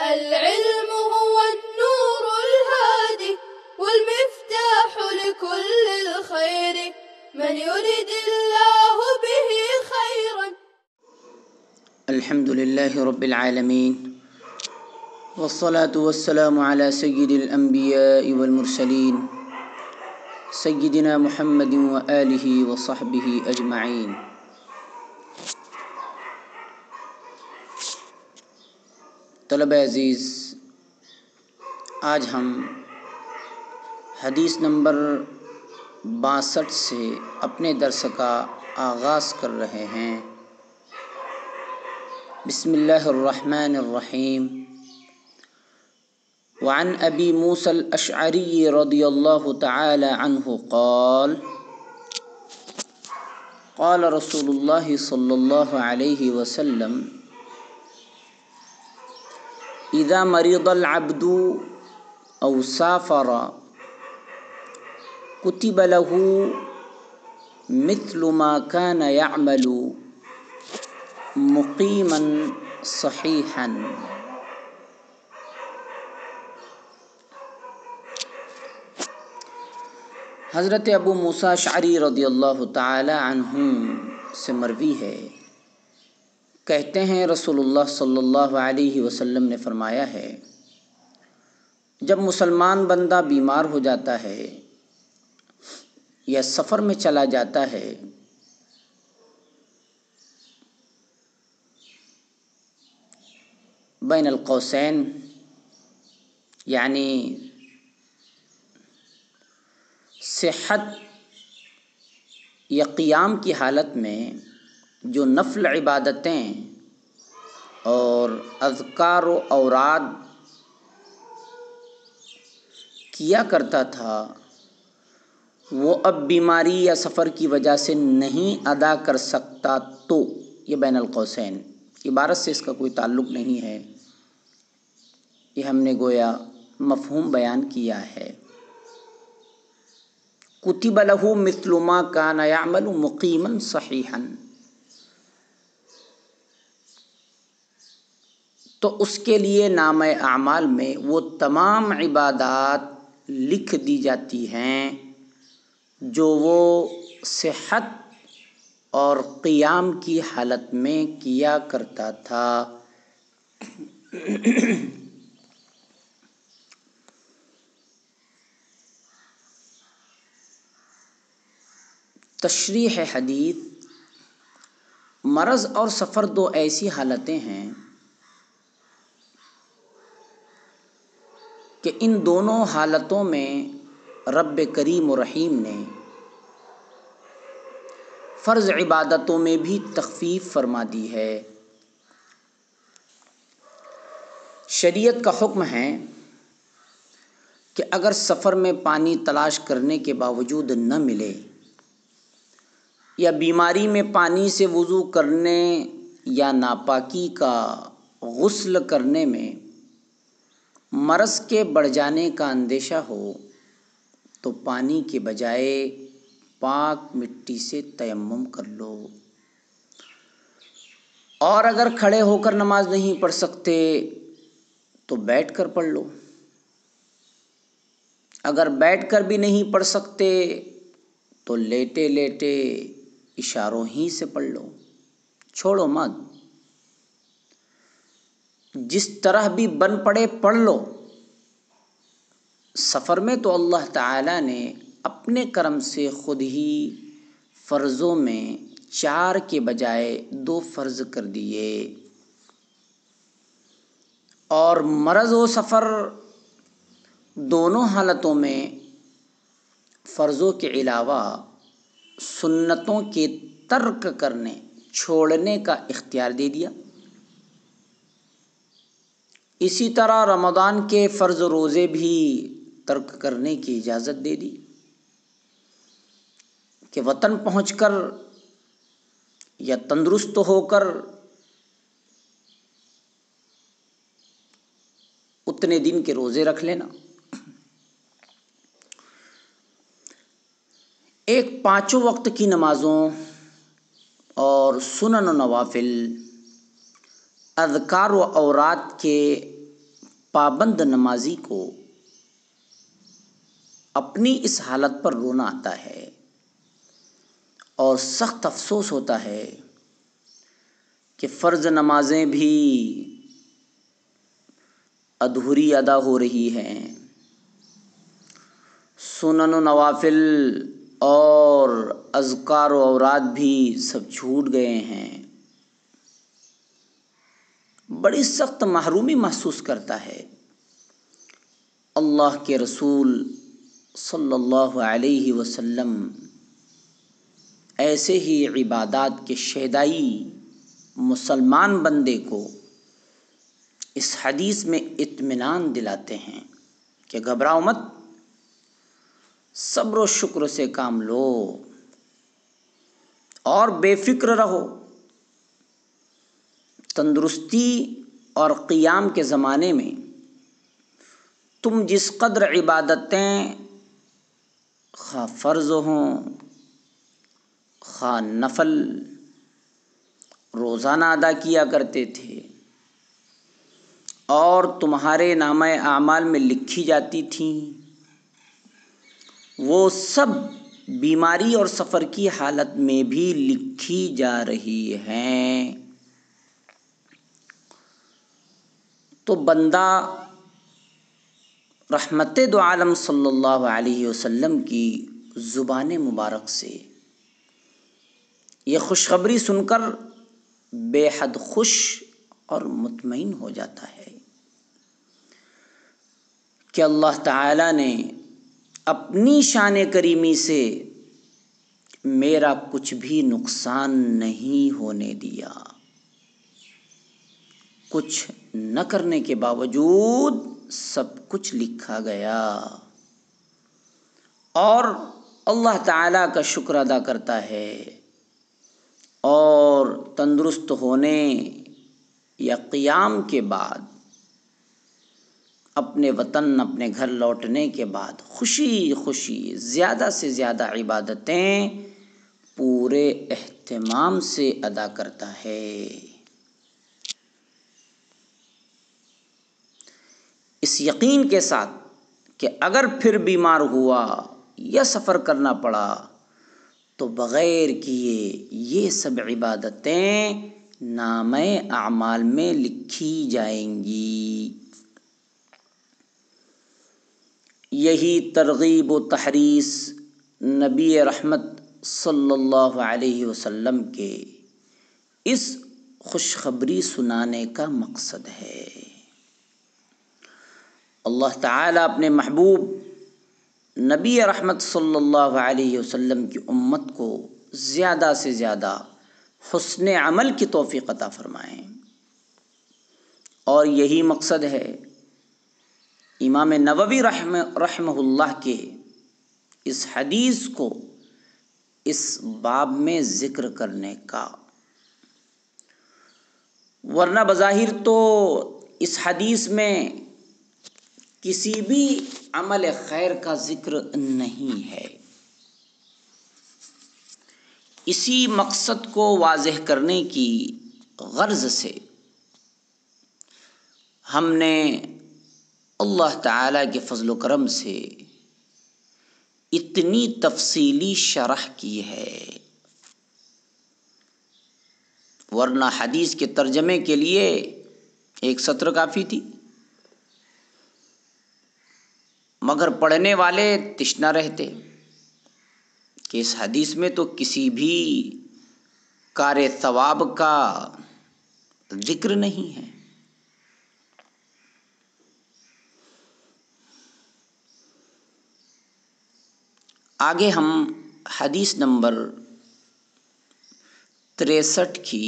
العلم هو النور الهادي والمفتاح لكل الخير من يرد الله به خيرا. الحمد لله رب العالمين والصلاة والسلام على سيد الأنبياء والمرسلين سيدنا محمد وآله وصحبه أجمعين. طلبہ عزیز، آج ہم حدیث نمبر 62 سے اپنے درس کا آغاز کر رہے ہیں. بسم اللہ الرحمن الرحیم. وعن ابی موسیٰ الاشعری رضی اللہ تعالی عنہ قال قال رسول اللہ صلی اللہ علیہ وسلم اذا مرض العبد او سافر كتب له مثل ما كان يعمل مقیما صحیحا. حضرت ابو موسیٰ اشعری رضی اللہ تعالی عنہ سے مروی ہے، کہتے ہیں رسول اللہ صلی اللہ علیہ وسلم نے فرمایا ہے، جب مسلمان بندہ بیمار ہو جاتا ہے یا سفر میں چلا جاتا ہے بین القوسین یعنی صحت یا قیام کی حالت میں جو نفل عبادتیں اور اذکار و اوراد کیا کرتا تھا وہ اب بیماری یا سفر کی وجہ سے نہیں ادا کر سکتا، تو یہ بین القوسین عبارت سے اس کا کوئی تعلق نہیں ہے، یہ ہم نے گویا مفہوم بیان کیا ہے. کتب لہ مثل ما کان یعمل مقیما صحیحا، تو اس کے لیے نامہ اعمال میں وہ تمام عبادات لکھ دی جاتی ہیں جو وہ صحت اور قیام کی حالت میں کیا کرتا تھا. تشریح حدیث. مرض اور سفر دو ایسی حالتیں ہیں کہ ان دونوں حالتوں میں رب کریم و رحیم نے فرض عبادتوں میں بھی تخفیف فرما دی ہے. شریعت کا حکم ہے کہ اگر سفر میں پانی تلاش کرنے کے باوجود نہ ملے یا بیماری میں پانی سے وضو کرنے یا ناپاکی کا غسل کرنے میں مرض کے بڑھ جانے کا اندیشہ ہو تو پانی کے بجائے پاک مٹی سے تیمم کر لو، اور اگر کھڑے ہو کر نماز نہیں پڑھ سکتے تو بیٹھ کر پڑھ لو، اگر بیٹھ کر بھی نہیں پڑھ سکتے تو لیٹے لیٹے اشاروں ہی سے پڑھ لو، چھوڑو مت، جس طرح بھی بن پڑے پڑھ لو. سفر میں تو اللہ تعالیٰ نے اپنے کرم سے خود ہی فرضوں میں 4 کے بجائے 2 فرض کر دیے، اور مرض و سفر دونوں حالتوں میں فرضوں کے علاوہ سنتوں کے ترک کرنے چھوڑنے کا اختیار دے دیا. اسی طرح رمضان کے فرض روزے بھی ترک کرنے کی اجازت دے دی کہ وطن پہنچ کر یا تندرست ہو کر اتنے دن کے روزے رکھ لینا. ایک 5 وقت کی نمازوں اور سنن و نوافل، اذکار و اورات کے پابند نمازی کو اپنی اس حالت پر رونا آتا ہے اور سخت افسوس ہوتا ہے کہ فرض نمازیں بھی ادھوری ادا ہو رہی ہیں، سنن و نوافل اور اذکار و اوراد بھی سب چھوٹ گئے ہیں، بڑی سخت محرومی محسوس کرتا ہے۔ اللہ کے رسول صلی اللہ علیہ وسلم ایسے ہی عبادات کے شیدائی مسلمان بندے کو اس حدیث میں اطمینان دلاتے ہیں کہ گھبراؤ مت، صبر و شکر سے کام لو اور بے فکر رہو۔ تندرستی اور قیام کے زمانے میں تم جس قدر عبادتیں خواہ فرض ہوں خواہ نفل روزانہ ادا کیا کرتے تھے اور تمہارے نامہ اعمال میں لکھی جاتی تھیں، وہ سب بیماری اور سفر کی حالت میں بھی لکھی جا رہی ہیں۔ تو بندہ رحمت دو عالم صلی اللہ علیہ وسلم کی زبان مبارک سے یہ خوشخبری سن کر بے حد خوش اور مطمئن ہو جاتا ہے کہ اللہ تعالیٰ نے اپنی شان کریمی سے میرا کچھ بھی نقصان نہیں ہونے دیا، کچھ نہ کرنے کے باوجود سب کچھ لکھا گیا، اور اللہ تعالیٰ کا شکر ادا کرتا ہے اور تندرست ہونے یا قیام کے بعد اپنے وطن اپنے گھر لوٹنے کے بعد خوشی خوشی زیادہ سے زیادہ عبادتیں پورے اہتمام سے ادا کرتا ہے۔ اس یقین کے ساتھ کہ اگر پھر بیمار ہوا یا سفر کرنا پڑا تو بغیر کیے یہ سب عبادتیں نامہ اعمال میں لکھی جائیں گی۔ یہی ترغیب و تحریص نبی رحمت صلی اللہ علیہ وسلم کے اس خوشخبری سنانے کا مقصد ہے۔ اللہ تعالیٰ اپنے محبوب نبی رحمت صلی اللہ علیہ وسلم کی امت کو زیادہ سے زیادہ حسن عمل کی توفیق عطا فرمائیں، اور یہی مقصد ہے امام نووی رحمہ اللہ کے اس حدیث کو اس باب میں ذکر کرنے کا، ورنہ بظاہر تو اس حدیث میں کسی بھی عمل خیر کا ذکر نہیں ہے۔ اسی مقصد کو واضح کرنے کی غرض سے ہم نے اللہ تعالیٰ کے فضل و کرم سے اتنی تفصیلی شرح کی ہے، ورنہ حدیث کے ترجمے کے لیے ایک سطر کافی تھی، مگر پڑھنے والے تشنہ رہتے کہ اس حدیث میں تو کسی بھی کار ثواب کا ذکر نہیں ہے۔ آگے ہم حدیث نمبر 63 کی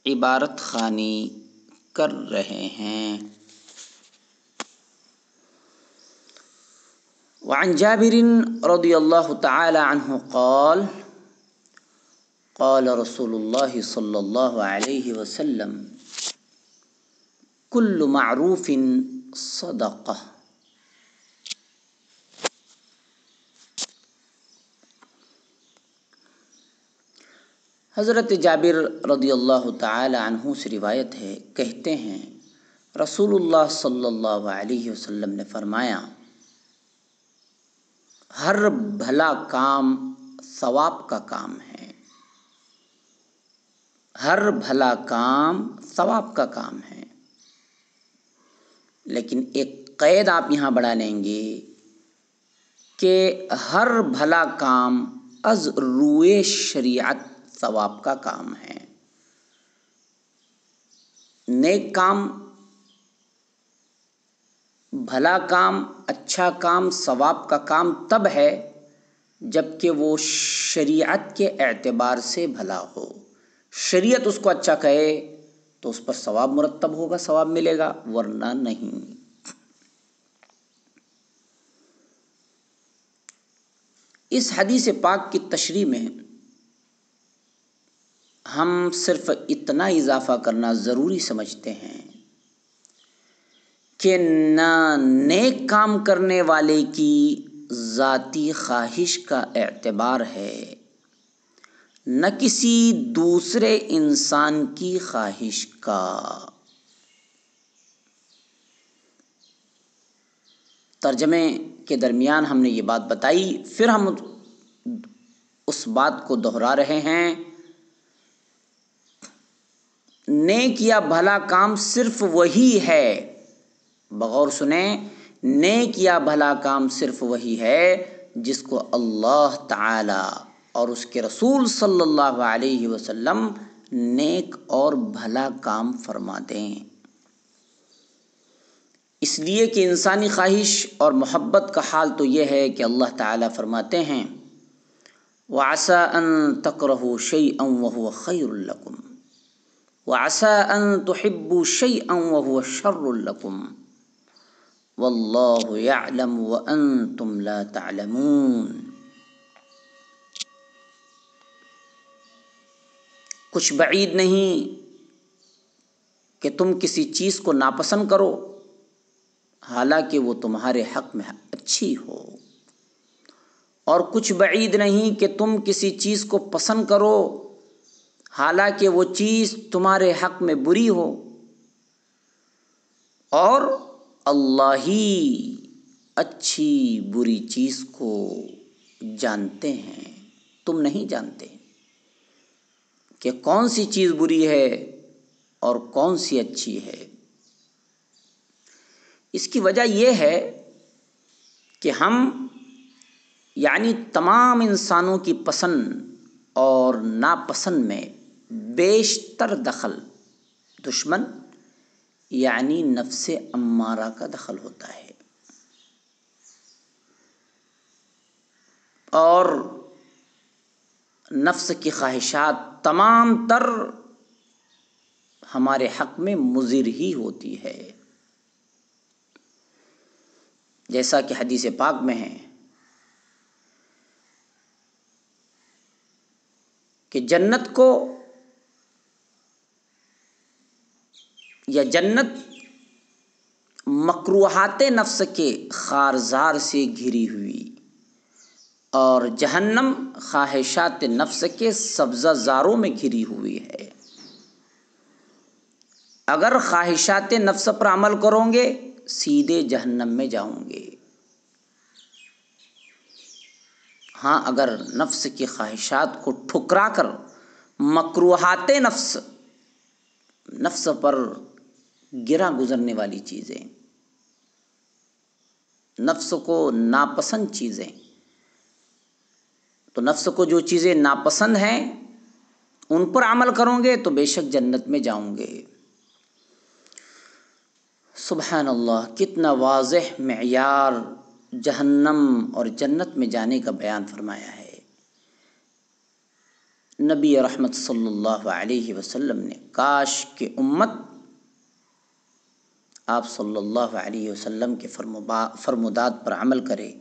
عبارت خوانی کر رہے ہیں۔ وعن جابر رضی اللہ تعالی عنہ قال قال رسول اللہ صلی اللہ علیہ وسلم کل معروف صدقہ۔ حضرت جابر رضی اللہ تعالی عنہ سے روایت ہے، کہتے ہیں رسول اللہ صلی اللہ علیہ وسلم نے فرمایا ہر بھلا کام ثواب کا کام ہے، ہر بھلا کام ثواب کا کام ہے، لیکن ایک قید آپ یہاں بڑھا لیں گے کہ ہر بھلا کام از روئے شریعت ثواب کا کام ہے۔ نیک کام، بھلا کام، اچھا کام، ثواب کا کام تب ہے جب کہ وہ شریعت کے اعتبار سے بھلا ہو۔ شریعت اس کو اچھا کہے تو اس پر ثواب مرتب ہوگا، ثواب ملے گا، ورنہ نہیں۔ اس حدیث پاک کی تشریح میں ہم صرف اتنا اضافہ کرنا ضروری سمجھتے ہیں کہ نہ نیک کام کرنے والے کی ذاتی خواہش کا اعتبار ہے، نہ کسی دوسرے انسان کی خواہش کا۔ ترجمے کے درمیان ہم نے یہ بات بتائی، پھر ہم اس بات کو دہرا رہے ہیں۔ نیک یا بھلا کام صرف وہی ہے، بغور سنیں، نیک یا بھلا کام صرف وہی ہے جس کو اللہ تعالی اور اس کے رسول صلی اللہ علیہ وسلم نیک اور بھلا کام فرما دیں۔ اس لیے کہ انسانی خواہش اور محبت کا حال تو یہ ہے کہ اللہ تعالیٰ فرماتے ہیں وَعَسَىٰ أَن تَكْرَهُوا شَيْئًا وَهُوَ خَيْرٌ لَكُمْ وَعَسَىٰ أَن تُحِبُّوا شَيْئًا وَهُوَ شَرٌّ لَكُمْ وَاللَّهُ يَعْلَمُ وَأَنْتُمْ لَا تَعْلَمُونَ۔ کچھ بعید نہیں کہ تم کسی چیز کو ناپسند کرو حالانکہ وہ تمہارے حق میں اچھی ہو، اور کچھ بعید نہیں کہ تم کسی چیز کو پسند کرو حالانکہ وہ چیز تمہارے حق میں بری ہو، اور اللہ ہی اچھی بری چیز کو جانتے ہیں، تم نہیں جانتے کہ کون سی چیز بری ہے اور کون سی اچھی ہے۔ اس کی وجہ یہ ہے کہ ہم یعنی تمام انسانوں کی پسند اور ناپسند میں بیشتر دخل دشمن یعنی نفس امارہ کا دخل ہوتا ہے، اور نفس کی خواہشات تمام تر ہمارے حق میں مضر ہی ہوتی ہے، جیسا کہ حدیث پاک میں ہے کہ جنت کو یا جنت مکروہات نفس کے خارزار سے گھری ہوئی اور جہنم خواہشات نفس کے سبزہ زاروں میں گھری ہوئی ہے۔ اگر خواہشات نفس پر عمل کرو گے سیدھے جہنم میں جاؤں گے، ہاں اگر نفس کی خواہشات کو ٹھکرا کر مکروہات نفس پر گرا گزرنے والی چیزیں، نفس کو ناپسند چیزیں، تو نفس کو جو چیزیں ناپسند ہیں ان پر عمل کرو گے تو بے شک جنت میں جاؤں گے۔ سبحان اللہ، کتنا واضح معیار جہنم اور جنت میں جانے کا بیان فرمایا ہے نبی رحمت صلی اللہ علیہ وسلم نے۔ کاش کہ امت آپ صلی اللہ علیہ وسلم کے فرمودات پر عمل کرے۔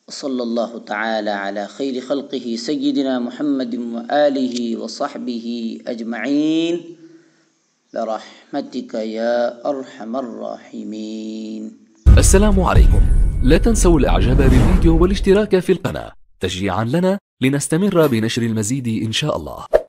صلی اللہ تعالی علی خیر خلقہ سیدنا محمد وآلہ وصحبہ اجمعین برحمتك يا أرحم الراحمين۔ السلام عليكم، لا تنسوا الإعجاب بالفيديو والاشتراك في القناة تشجيعا لنا لنستمر بنشر المزيد إن شاء الله.